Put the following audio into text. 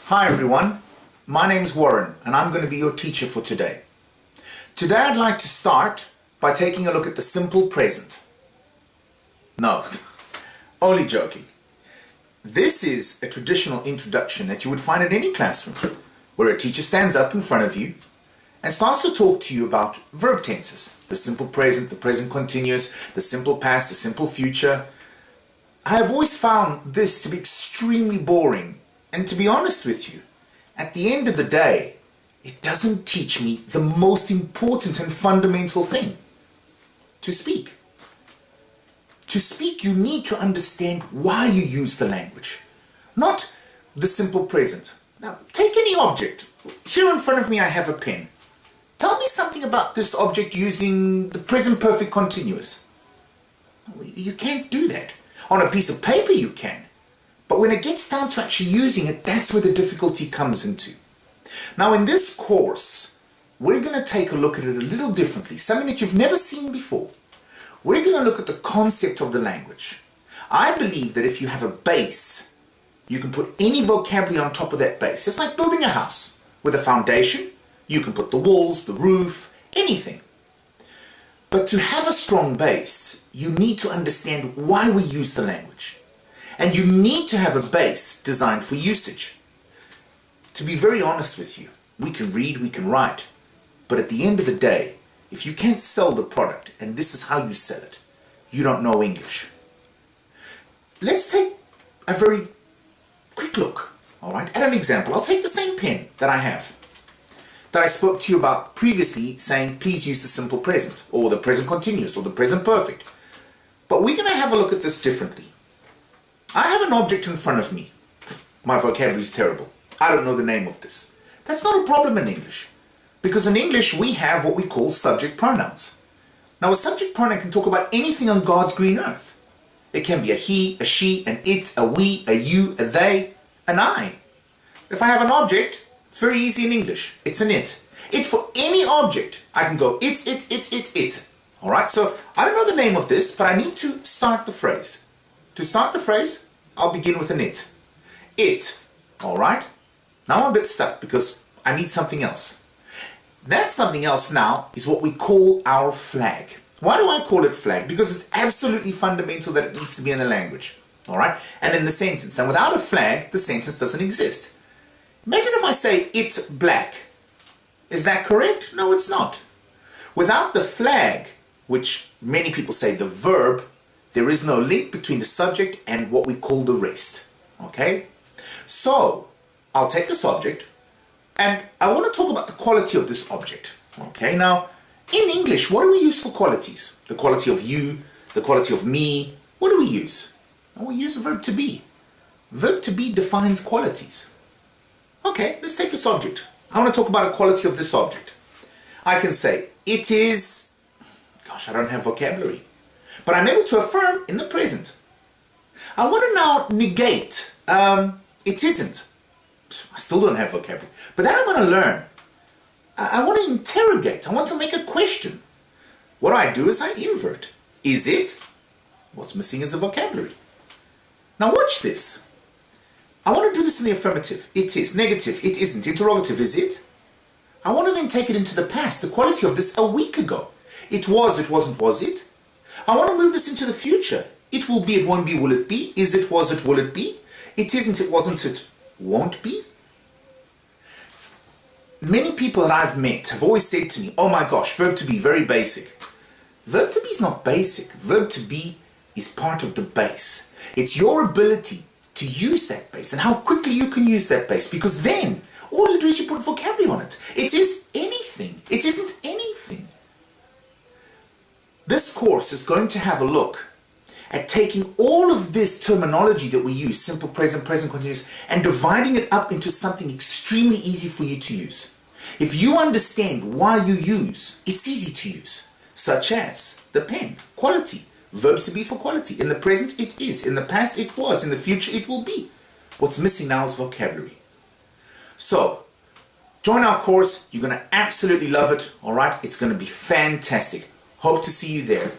Hi everyone, my name's Warren and I'm going to be your teacher for today. Today I'd like to start by taking a look at the simple present. No, only joking. This is a traditional introduction that you would find in any classroom, where a teacher stands up in front of you and starts to talk to you about verb tenses. The simple present, the present continuous, the simple past, the simple future. I have always found this to be extremely boring. And to be honest with you, at the end of the day, it doesn't teach me the most important and fundamental thing: to speak. To speak, you need to understand why you use the language, not the simple present. Now, take any object. Here in front of me, I have a pen. Tell me something about this object using the present perfect continuous. You can't do that. On a piece of paper, you can. But when it gets down to actually using it, that's where the difficulty comes into. Now in this course, we're going to take a look at it a little differently, something that you've never seen before. We're going to look at the concept of the language. I believe that if you have a base, you can put any vocabulary on top of that base. It's like building a house. With a foundation, you can put the walls, the roof, anything. But to have a strong base, you need to understand why we use the language. And you need to have a base designed for usage. To be very honest with you, we can read, we can write, but at the end of the day, if you can't sell the product, and this is how you sell it, you don't know English. Let's take a very quick look, all right, at an example. I'll take the same pen that I have, that I spoke to you about previously, saying please use the simple present, or the present continuous, or the present perfect. But we're going to have a look at this differently. I have an object in front of me. My vocabulary is terrible. I don't know the name of this. That's not a problem in English, because in English we have what we call subject pronouns. Now a subject pronoun can talk about anything on God's green earth. It can be a he, a she, an it, a we, a you, a they, an I. If I have an object, it's very easy in English. It's an it. It for any object. I can go it. Alright, so I don't know the name of this, but I need to start the phrase. To start the phrase, I'll begin with an it. It. Alright? Now I'm a bit stuck because I need something else. That something else now is what we call our flag. Why do I call it flag? Because it's absolutely fundamental that it needs to be in the language. Alright? And in the sentence. And without a flag, the sentence doesn't exist. Imagine if I say it's black. Is that correct? No, it's not. Without the flag, which many people say the verb, there is no link between the subject and what we call the rest. Okay? So, I'll take this object and I want to talk about the quality of this object. Okay? Now, in English, what do we use for qualities? The quality of you, the quality of me. What do we use? And we use the verb to be. Verb to be defines qualities. Okay, let's take this object. I want to talk about a quality of this object. I can say, it is... Gosh, I don't have vocabulary. But I'm able to affirm in the present. I want to now negate it isn't. I still don't have vocabulary. But then I'm going to learn. I want to interrogate. I want to make a question. What I do is I invert. Is it? What's missing is the vocabulary. Now watch this. I want to do this in the affirmative. It is. Negative. It isn't. Interrogative. Is it? I want to then take it into the past. The quality of this a week ago. It was. It wasn't. Was it? I want to move this into the future. It will be, it won't be, will it be? Is it, was it, will it be? It isn't, it wasn't, it won't be? Many people that I've met have always said to me, oh my gosh, verb to be, very basic. Verb to be is not basic. Verb to be is part of the base. It's your ability to use that base and how quickly you can use that base, because then all you do is you put vocabulary on it. It is anything. It isn't anything. This course is going to have a look at taking all of this terminology that we use, simple present, present continuous, and dividing it up into something extremely easy for you to use. If you understand why you use, it's easy to use, such as the pen, quality, verbs to be for quality. In the present, it is. In the past, it was. In the future, it will be. What's missing now is vocabulary. So, join our course. You're going to absolutely love it, all right? It's going to be fantastic. Hope to see you there.